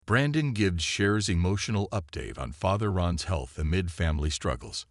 Brandon Gibbs shares emotional update on father Ron's health amid family struggles.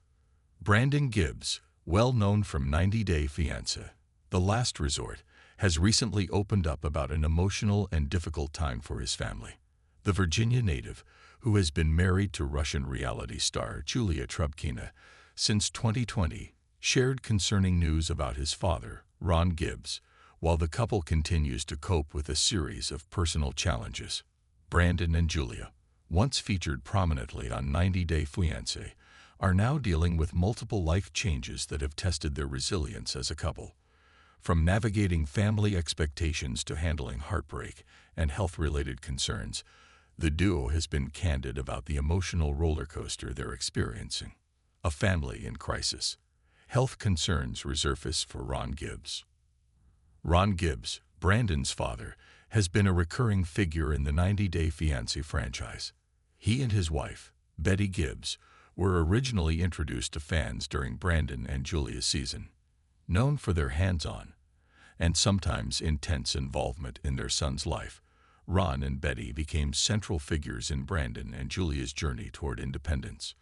Brandon Gibbs, well known from 90 Day Fiancé, The Last Resort, has recently opened up about an emotional and difficult time for his family. The Virginia native, who has been married to Russian reality star Julia Trubkina since 2020, shared concerning news about his father, Ron Gibbs, while the couple continues to cope with a series of personal challenges. Brandon and Julia, once featured prominently on 90 Day Fiancé, are now dealing with multiple life changes that have tested their resilience as a couple. From navigating family expectations to handling heartbreak and health-related concerns, the duo has been candid about the emotional roller coaster they're experiencing. A family in crisis. Health concerns resurface for Ron Gibbs. Ron Gibbs, Brandon's father, has been a recurring figure in the 90 Day Fiancé franchise. He and his wife, Betty Gibbs, were originally introduced to fans during Brandon and Julia's season. Known for their hands-on and sometimes intense involvement in their son's life, Ron and Betty became central figures in Brandon and Julia's journey toward independence.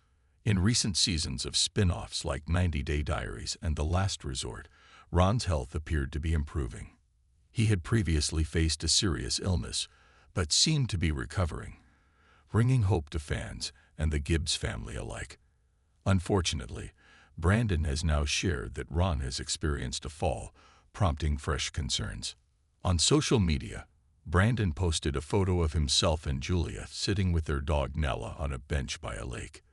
In recent seasons of spin-offs like 90 Day Diaries and The Last Resort, Ron's health appeared to be improving. He had previously faced a serious illness, but seemed to be recovering, bringing hope to fans and the Gibbs family alike. Unfortunately, Brandon has now shared that Ron has experienced a fall, prompting fresh concerns. On social media, Brandon posted a photo of himself and Julia sitting with their dog Nella on a bench by a lake.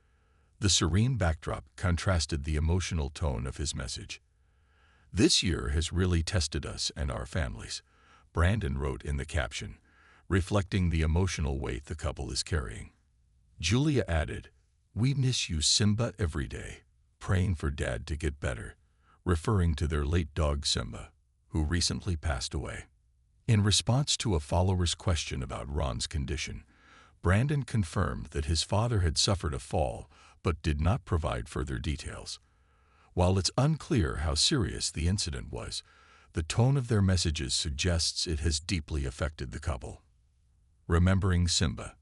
The serene backdrop contrasted the emotional tone of his message. "This year has really tested us and our families," Brandon wrote in the caption, reflecting the emotional weight the couple is carrying. Julia added, "We miss you, Simba, every day, praying for Dad to get better," referring to their late dog Simba, who recently passed away. In response to a follower's question about Ron's condition, Brandon confirmed that his father had suffered a fall but did not provide further details. While it's unclear how serious the incident was, the tone of their messages suggests it has deeply affected the couple. Remembering Simba,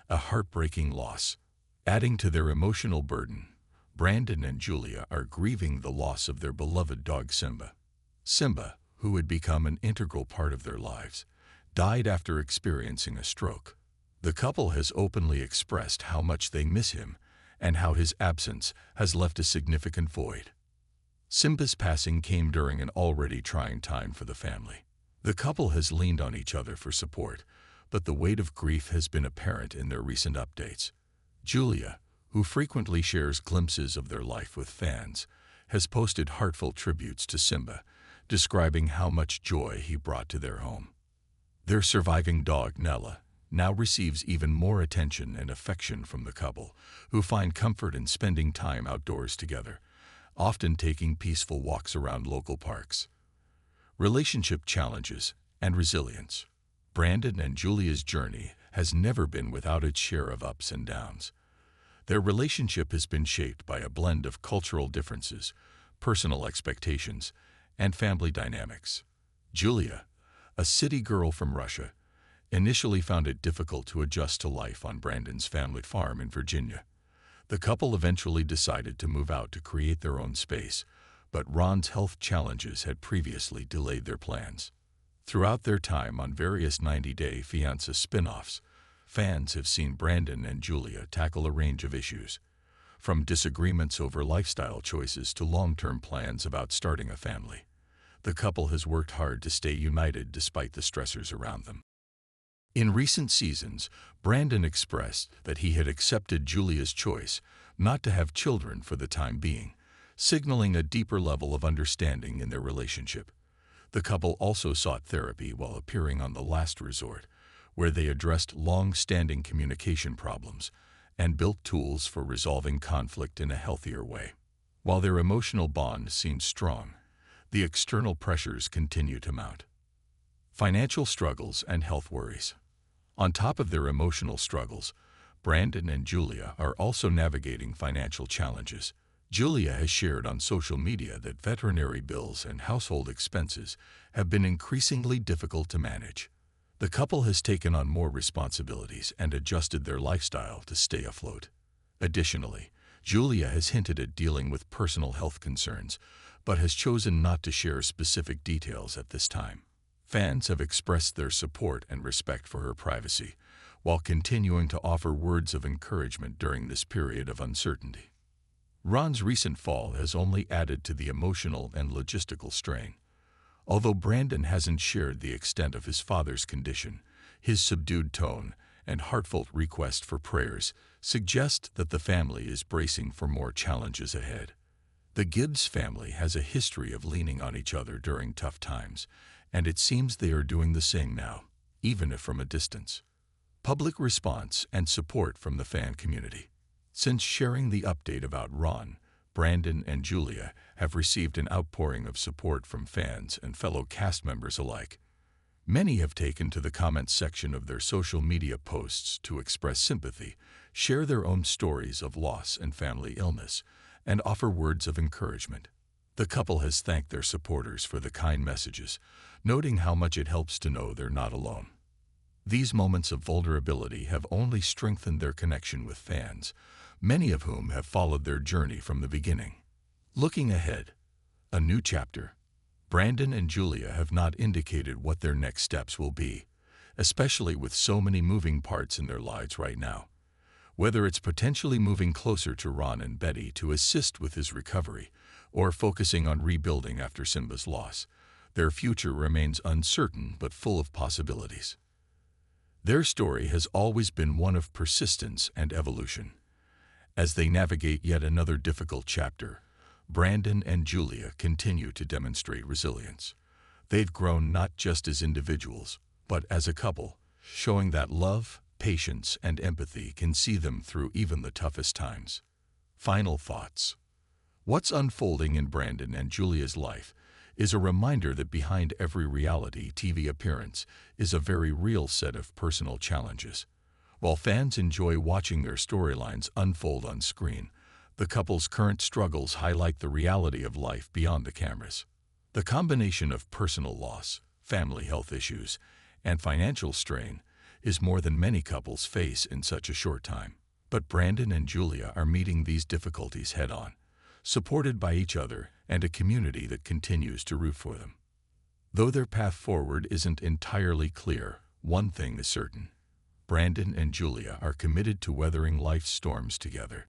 a heartbreaking loss. Adding to their emotional burden, Brandon and Julia are grieving the loss of their beloved dog Simba. Simba, who had become an integral part of their lives, died after experiencing a stroke. The couple has openly expressed how much they miss him and how his absence has left a significant void. Simba's passing came during an already trying time for the family. The couple has leaned on each other for support, but the weight of grief has been apparent in their recent updates. Julia, who frequently shares glimpses of their life with fans, has posted heartfelt tributes to Simba, describing how much joy he brought to their home. Their surviving dog, Nella, now receives even more attention and affection from the couple, who find comfort in spending time outdoors together, often taking peaceful walks around local parks. Relationship challenges and resilience. Brandon and Julia's journey has never been without its share of ups and downs. Their relationship has been shaped by a blend of cultural differences, personal expectations, and family dynamics. Julia, a city girl from Russia, initially found it difficult to adjust to life on Brandon's family farm in Virginia. The couple eventually decided to move out to create their own space, but Ron's health challenges had previously delayed their plans. Throughout their time on various 90 Day Fiancé spin-offs, fans have seen Brandon and Julia tackle a range of issues, from disagreements over lifestyle choices to long-term plans about starting a family. The couple has worked hard to stay united despite the stressors around them. In recent seasons, Brandon expressed that he had accepted Julia's choice not to have children for the time being, signaling a deeper level of understanding in their relationship. The couple also sought therapy while appearing on The Last Resort, where they addressed long-standing communication problems and built tools for resolving conflict in a healthier way. While their emotional bond seems strong, the external pressures continue to mount. Financial struggles and health worries. On top of their emotional struggles, Brandon and Julia are also navigating financial challenges. Julia has shared on social media that veterinary bills and household expenses have been increasingly difficult to manage. The couple has taken on more responsibilities and adjusted their lifestyle to stay afloat. Additionally, Julia has hinted at dealing with personal health concerns, but has chosen not to share specific details at this time. Fans have expressed their support and respect for her privacy, while continuing to offer words of encouragement during this period of uncertainty. Ron's recent fall has only added to the emotional and logistical strain. Although Brandon hasn't shared the extent of his father's condition, his subdued tone and heartfelt request for prayers suggest that the family is bracing for more challenges ahead. The Gibbs family has a history of leaning on each other during tough times, and it seems they are doing the same now, even if from a distance. Public response and support from the fan community. Since sharing the update about Ron, Brandon and Julia have received an outpouring of support from fans and fellow cast members alike. Many have taken to the comments section of their social media posts to express sympathy, share their own stories of loss and family illness, and offer words of encouragement. The couple has thanked their supporters for the kind messages, noting how much it helps to know they're not alone. These moments of vulnerability have only strengthened their connection with fans, many of whom have followed their journey from the beginning. Looking ahead, a new chapter. Brandon and Julia have not indicated what their next steps will be, especially with so many moving parts in their lives right now. Whether it's potentially moving closer to Ron and Betty to assist with his recovery, or focusing on rebuilding after Simba's loss, their future remains uncertain but full of possibilities. Their story has always been one of persistence and evolution. As they navigate yet another difficult chapter, Brandon and Julia continue to demonstrate resilience. They've grown not just as individuals, but as a couple, showing that love, patience, and empathy can see them through even the toughest times. Final thoughts. What's unfolding in Brandon and Julia's life is a reminder that behind every reality TV appearance is a very real set of personal challenges. While fans enjoy watching their storylines unfold on screen, the couple's current struggles highlight the reality of life beyond the cameras. The combination of personal loss, family health issues, and financial strain is more than many couples face in such a short time. But Brandon and Julia are meeting these difficulties head-on, supported by each other and a community that continues to root for them. Though their path forward isn't entirely clear, one thing is certain. Brandon and Julia are committed to weathering life's storms together.